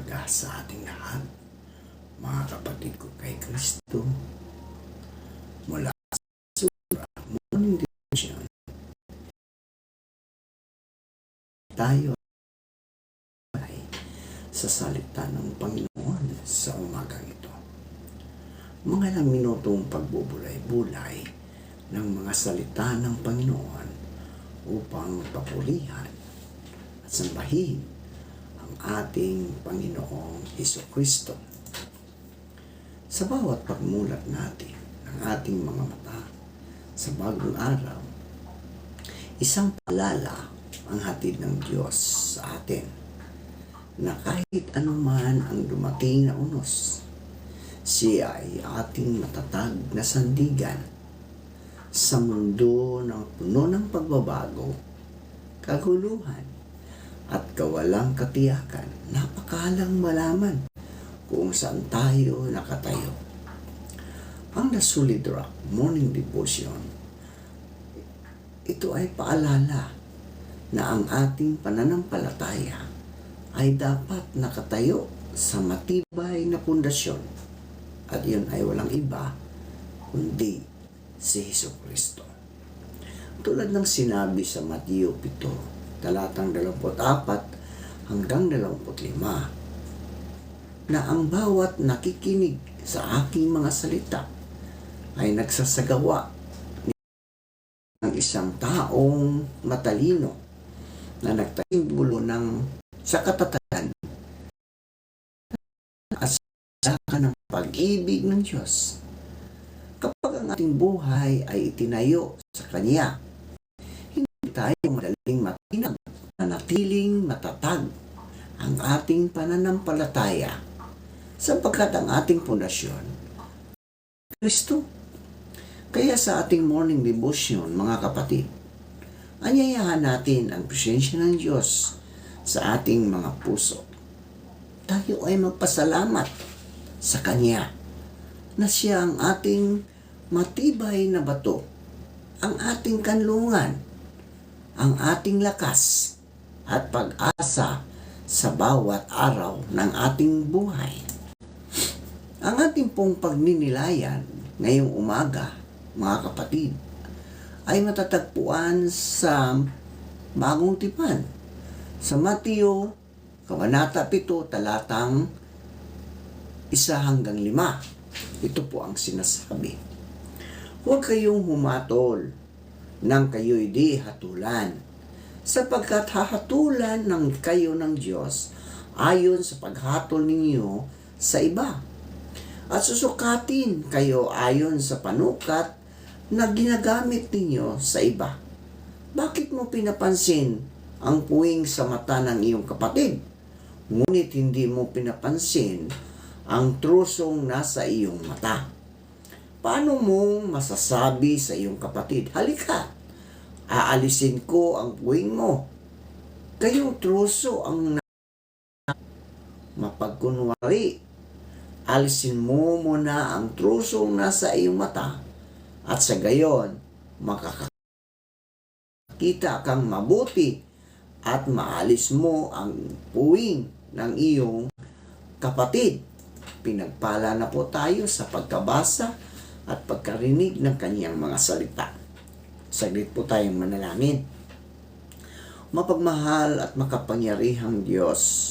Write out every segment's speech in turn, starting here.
umaga sa ating lahat, mga kapatid ko kay Kristo, mula sa Sura, Morning Devotion. Tayo ay sa salita ng Panginoon sa umagang ito. Mga ilang minutong pagbubulay-bulay ng mga salita ng Panginoon upang papurihan at sambahin ating Panginoong Hesukristo. Sa bawat pagmulat natin ng ating mga mata sa bagong araw, isang paalala ang hatid ng Diyos sa atin na kahit anuman ang dumating na unos, siya ay ating matatag na sandigan sa mundo ng puno ng pagbabago, kaguluhan, at kawalang katiyakan. Napakahalang malaman kung saan tayo nakatayo. Ang The Solid Rock Morning Devotion, ito ay paalala na ang ating pananampalataya ay dapat nakatayo sa matibay na pundasyon, at iyon ay walang iba kundi si Hesukristo. Tulad ng sinabi sa Mateo 7, talatang 24 hanggang 25, na ang bawat nakikinig sa aking mga salita ay nagsasagawa ng isang taong matalino na nagtasimbolo ng sa katatagan at saka ng pag-ibig ng Diyos. Kapag ang ating buhay ay itinayo sa Kanya, hindi tayo madaling matinag, manatiling matatag ang ating pananampalataya sapagkat ang ating pundasyon, Kristo. Kaya sa ating morning devotion, mga kapatid, anyayahan natin ang presensya ng Diyos sa ating mga puso. Tayo ay magpasalamat sa Kanya na Siya ang ating matibay na bato, ang ating kanlungan, ang ating lakas at pag-asa sa bawat araw ng ating buhay. Ang ating pong pagninilayan ngayong umaga, mga kapatid, ay matatagpuan sa Bagong Tipan, sa Mateo, Kabanata 7, talatang 1 hanggang 5. Ito po ang sinasabi. Huwag kayong humatol nang kayo'y di hatulan, sapagkat hahatulan ng kayo ng Diyos ayon sa paghatol ninyo sa iba, at susukatin kayo ayon sa panukat na ginagamit ninyo sa iba. Bakit mo pinapansin ang puwing sa mata ng iyong kapatid, ngunit hindi mo pinapansin ang trusong nasa iyong mata? Paano mong masasabi sa iyong kapatid, halika, aalisin ko ang puwing mo? Kayong truso ang mapagkunwari. Alisin mo muna ang trusong nasa iyong mata, at sa gayon, makakakita kang mabuti at maalis mo ang puwing ng iyong kapatid. Pinagpala na po tayo sa pagkabasa at pagkarinig ng Kanyang mga salita. Saglit po tayong manalangin. Mapagmahal at makapangyarihang Diyos,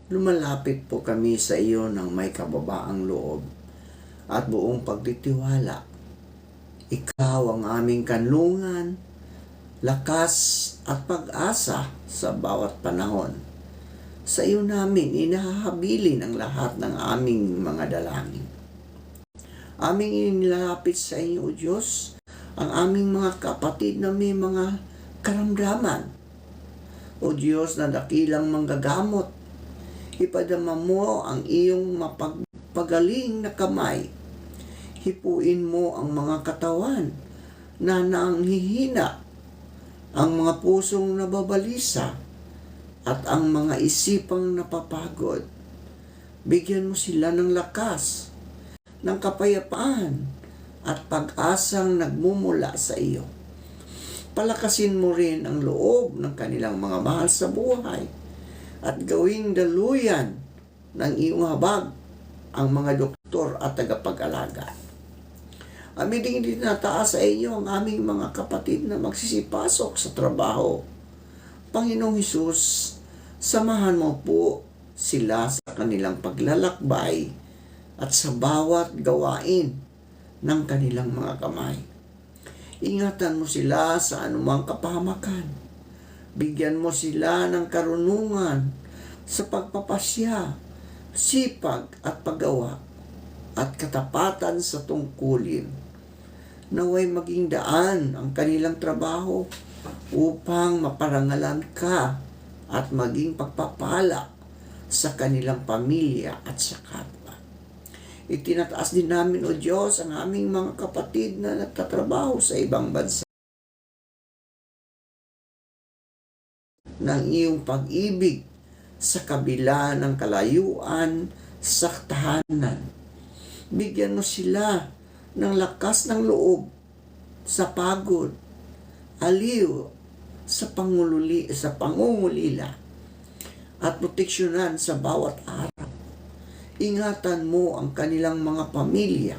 lumalapit po kami sa iyo ng may kababaang loob at buong pagtitiwala. Ikaw ang aming kanlungan, lakas at pag-asa sa bawat panahon. Sa iyo namin inahahabilin ang lahat ng aming mga dalangin. Aming inilapit sa iyo, O Diyos, ang aming mga kapatid na may mga karamdaman. O Diyos na dakilang manggagamot, ipadama mo ang iyong mapagpagaling na kamay. Hipuin mo ang mga katawan na nanghihina, ang mga pusong nababalisa, at ang mga isipang napapagod. Bigyan mo sila ng lakas, ng kapayapaan, at pag-asang nagmumula sa iyo. Palakasin mo rin ang loob ng kanilang mga mahal sa buhay at gawing daluyan ng iyong habag ang mga doktor at tagapag-alaga. Amin din tinataas sa inyo ang aming mga kapatid na magsisipasok sa trabaho. Panginoong Hesus, samahan mo po sila sa kanilang paglalakbay at sa bawat gawain ng kanilang mga kamay. Ingatan mo sila sa anumang kapahamakan. Bigyan mo sila ng karunungan sa pagpapasya, sipag at paggawa at katapatan sa tungkulin. Naway maging daan ang kanilang trabaho upang maparangalan ka at maging pagpapala sa kanilang pamilya at sa kapwa. Itinataas din namin, O Diyos, ang aming mga kapatid na nagtatrabaho sa ibang bansa ng iyong pag-ibig sa kabila ng kalayuan sa tahanan. Bigyan mo sila ng lakas ng loob sa pagod, aliw sa pangungulila at proteksyonan sa bawat araw. Ingatan mo ang kanilang mga pamilya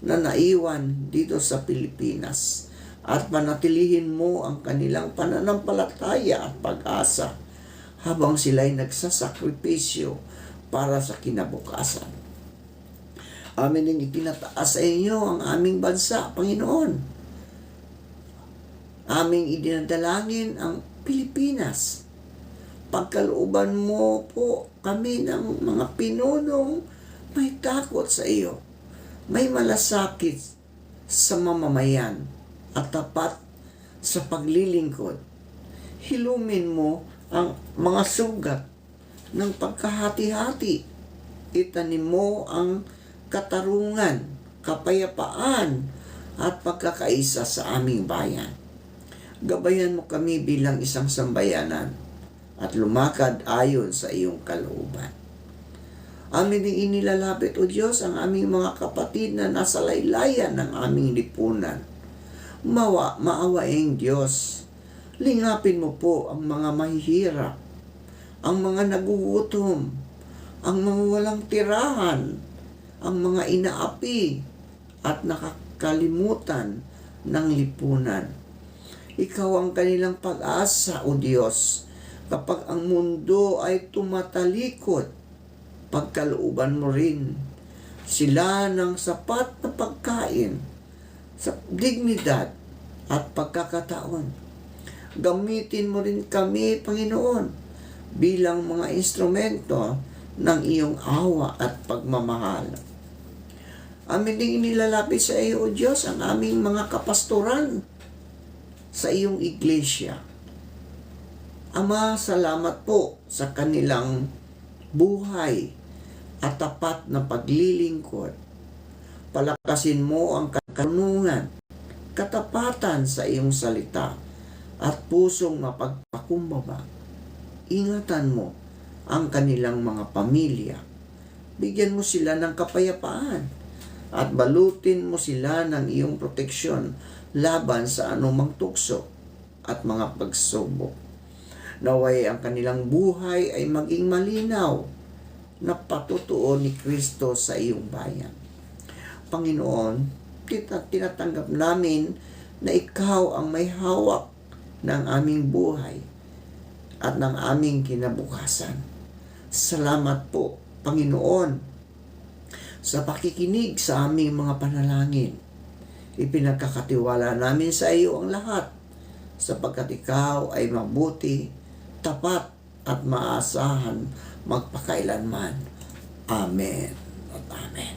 na naiwan dito sa Pilipinas at panatilihin mo ang kanilang pananampalataya at pag-asa habang sila'y nagsasakripisyo para sa kinabukasan. Amin din itinataas sa inyo ang aming bansa, Panginoon. Aming idinadalangin ang Pilipinas. Pagkalooban mo po kami ng mga pinunong may takot sa iyo, may malasakit sa mamamayan at tapat sa paglilingkod. Hilumin mo ang mga sugat ng pagkahati-hati. Itanim mo ang katarungan, kapayapaan at pagkakaisa sa aming bayan. Gabayan mo kami bilang isang sambayanan at lumakad ayon sa iyong kalooban. Amin din inilalapit, O Diyos, ang aming mga kapatid na nasa laylayan ng aming lipunan. Maawaing Diyos, lingapin mo po ang mga mahihirap, ang mga nagugutom, ang mga walang tirahan, ang mga inaapi at nakakalimutan ng lipunan. Ikaw ang kanilang pag-asa, O Diyos, kapag ang mundo ay tumatalikod. Pagkalooban mo rin sila ng sapat na pagkain, sa dignidad at pagkakataon. Gamitin mo rin kami, Panginoon, bilang mga instrumento ng iyong awa at pagmamahal. Amin din inilalapit sa iyo, O Diyos, ang aming mga kapastoran sa iyong iglesia. Ama, salamat po sa kanilang buhay at tapat na paglilingkod. Palakasin mo ang karunungan, katapatan sa iyong salita at pusong mapagpakumbaba. Ingatan mo ang kanilang mga pamilya. Bigyan mo sila ng kapayapaan at balutin mo sila ng iyong proteksyon laban sa anumang tukso at mga pagsubok. Naway ang kanilang buhay ay maging malinaw na patutuo ni Kristo sa iyong bayan. Panginoon, tinatanggap namin na ikaw ang may hawak ng aming buhay at ng aming kinabukasan. Salamat po, Panginoon, sa pakikinig sa aming mga panalangin. Ipinagkakatiwala namin sa iyo ang lahat sapagkat ikaw ay mabuti, tapat at maasahan magpakailanman. Amen at amen.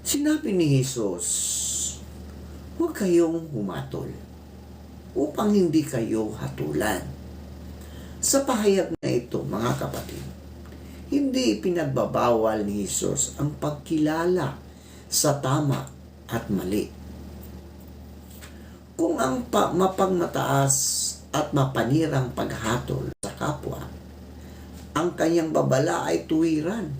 Sinabi ni Jesus, huwag kayong humatol upang hindi kayo hatulan. Sa pahayag na ito, mga kapatid, hindi ipinagbabawal ni Jesus ang pagkilala sa tama at mali. Kung ang mapagmataas at mapanirang paghatol sa kapwa, ang kanyang babala ay tuwiran.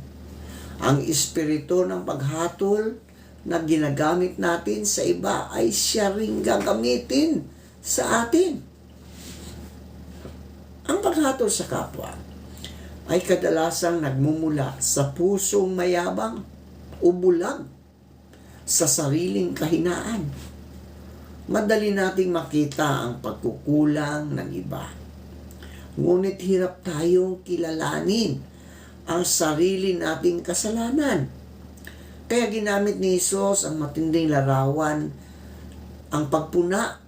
Ang espiritu ng paghatol na ginagamit natin sa iba ay siya ring gagamitin sa atin. paghatol sa kapwa ay kadalasang nagmumula sa pusong mayabang o bulag sa sariling kahinaan. Madali nating makita ang pagkukulang ng iba. Ngunit hirap tayong kilalanin ang sarili nating kasalanan. Kaya ginamit ni Jesus ang matinding larawan, ang pagpuna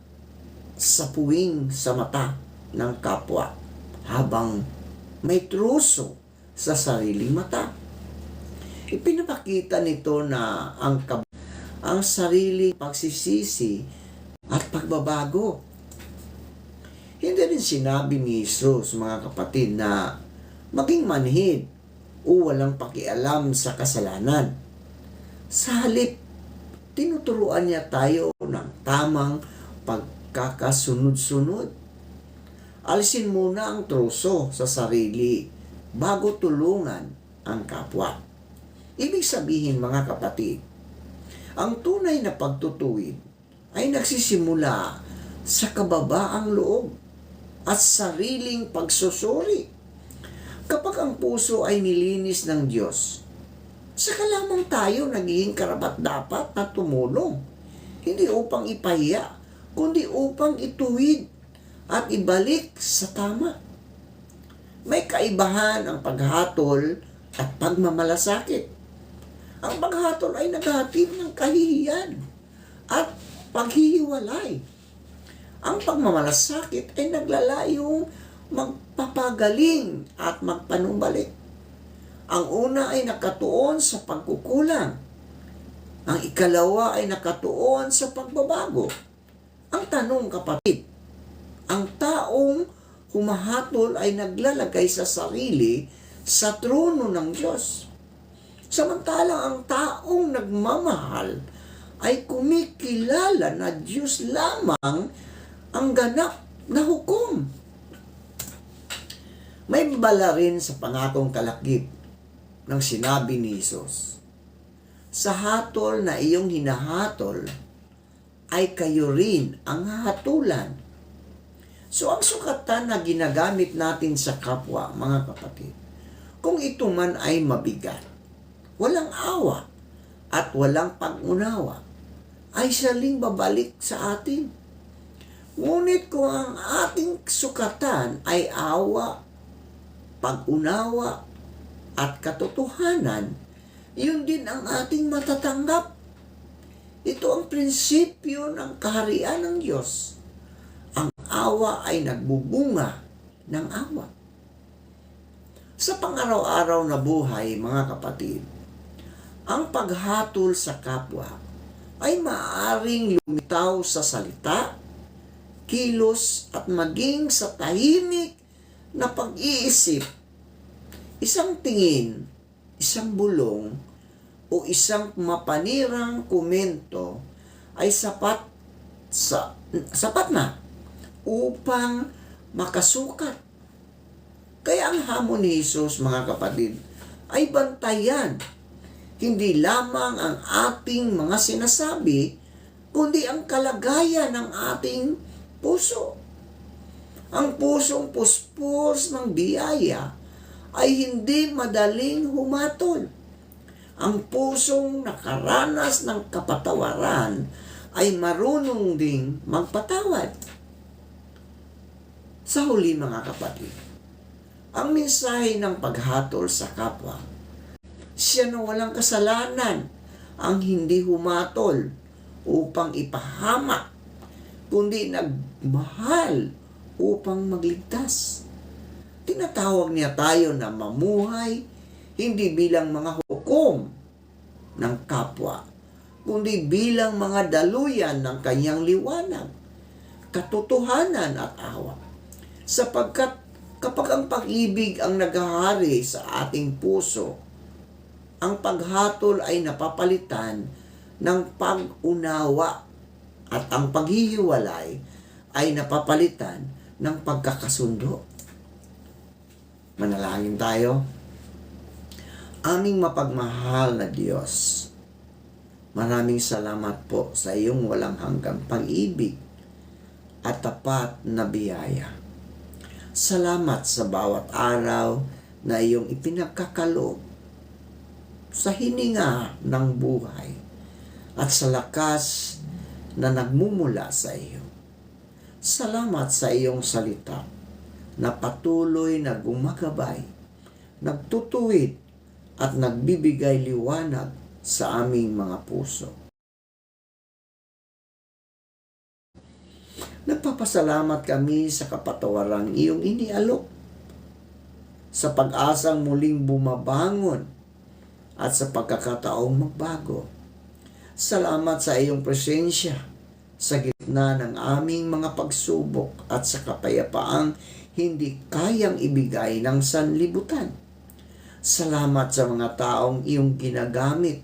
sa puwing sa mata ng kapwa habang may truso sa sariling mata. Ipinapakita nito na ang sarili pagsisisi at pagbabago. Hindi rin sinabi ni Jesus, mga kapatid, na maging manhid o walang pakialam sa kasalanan. Sa halip, tinuturuan niya tayo ng tamang pagkakasunod-sunod. Alisin muna ang truso sa sarili bago tulungan ang kapwa. Ibig sabihin, mga kapatid, ang tunay na pagtutuwid ay nagsisimula sa kababaang loob at sariling pagsusuri. Kapag ang puso ay nilinis ng Diyos, saka lamang tayo nagiging karapat-dapat na tumulong, hindi upang ipahiya, kundi upang ituwid at ibalik sa tama. May kaibahan ang paghatol at pagmamalasakit. Ang paghatol ay naghahatid ng kahihiyan at paghihiwalay. Ang pagmamalasakit ay naglalayong magpapagaling at magpanumbalik. Ang una ay nakatuon sa pagkukulang. Ang ikalawa ay nakatuon sa pagbabago. Ang tanong, kapatid, ang taong humahatol ay naglalagay sa sarili sa trono ng Diyos. Samantalang ang taong nagmamahal ay kumikilala na Diyos lamang ang ganap na hukom. May bala rin sa pangakong kalakip ng sinabi ni Jesus, sa hatol na iyong hinahatol ay kayo rin ang hahatulan. So ang sukatan na ginagamit natin sa kapwa, mga kapatid, kung ito man ay mabigat, walang awa at walang pag-unawa, ay saling babalik sa atin. Ngunit kung ang ating sukatan ay awa, pag-unawa at katotohanan, yun din ang ating matatanggap. Ito ang prinsipyo ng kaharian ng Diyos. Ang awa ay nagbubunga ng awa. Sa pang-araw-araw na buhay, mga kapatid, ang paghatol sa kapwa ay maaaring lumitaw sa salita, kilos at maging sa tahimik na pag-iisip. Isang tingin, isang bulong, o isang mapanirang komento ay sapat na upang makasukat. Kaya ang hamon ni Jesus, mga kapatid, ay bantayan hindi lamang ang ating mga sinasabi, kundi ang kalagayan ng ating puso. Ang pusong puspos ng biyaya ay hindi madaling humatol. Ang pusong nakaranas ng kapatawaran ay marunong ding magpatawad. Sa huli, mga kapatid, ang mensahe ng paghatol sa kapwa, siya na walang kasalanan ang hindi humatol upang ipahamak, kundi nagmahal upang magligtas. Tinatawag niya tayo na mamuhay hindi bilang mga hukom ng kapwa, kundi bilang mga daluyan ng kanyang liwanag, katotohanan at awa. Sapagkat kapag ang pag-ibig ang naghahari sa ating puso, ang paghatol ay napapalitan ng pag-unawa at ang paghihiwalay ay napapalitan ng pagkakasundo. Manalangin tayo. Aming mapagmahal na Diyos, maraming salamat po sa iyong walang hanggang pag-ibig at tapat na biyaya. Salamat sa bawat araw na iyong ipinagkakaloob sa hininga ng buhay at sa lakas na nagmumula sa iyo. Salamat sa iyong salita na patuloy na gumagabay, nagtutuwid at nagbibigay liwanag sa aming mga puso. Nagpapasalamat kami sa kapatawarang iyong inialok, sa pag-asang muling bumabangon at sa pagkakataong magbago. Salamat sa iyong presensya sa gitna ng aming mga pagsubok at sa kapayapaang hindi kayang ibigay ng sanlibutan. Salamat sa mga taong iyong ginagamit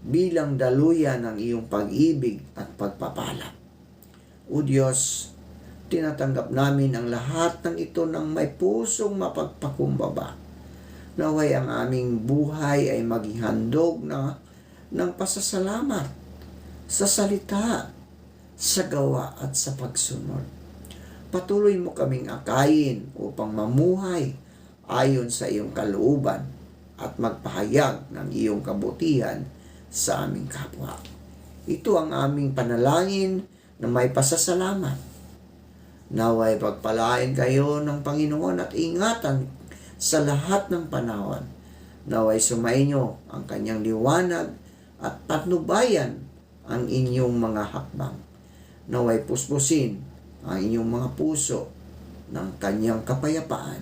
bilang daluyan ng iyong pag-ibig at pagpapala. O Diyos, tinatanggap namin ang lahat ng ito ng may pusong mapagpakumbaba. Naway ang aming buhay ay maging handog ng pasasalamat sa salita, sa gawa at sa pagsunod. Patuloy mo kaming akayin upang mamuhay ayon sa iyong kalooban at magpahayag ng iyong kabutihan sa aming kapwa. Ito ang aming panalangin na may pasasalamat. Naway pagpalain kayo ng Panginoon at ingatan sa lahat ng panahon. Naway sumainyo ang kanyang liwanag at patnubayan ang inyong mga hakbang. Naway puspusin ang inyong mga puso ng kanyang kapayapaan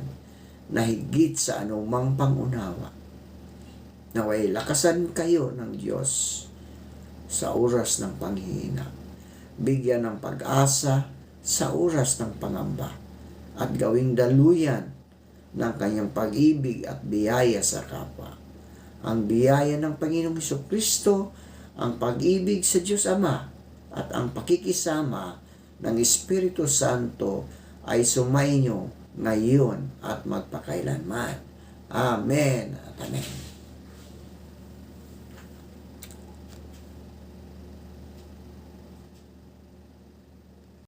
na higit sa anumang pangunawa. Naway lakasan kayo ng Diyos sa oras ng panghihina. Bigyan ng pag-asa sa oras ng pangamba at gawing daluyan ng kanyang pag-ibig at biyaya sa kapwa. Ang biyaya ng Panginoong Hesukristo, ang pag-ibig sa Diyos Ama at ang pakikisama ng Espiritu Santo ay sumainyo ngayon at magpakailanman. Amen at amen.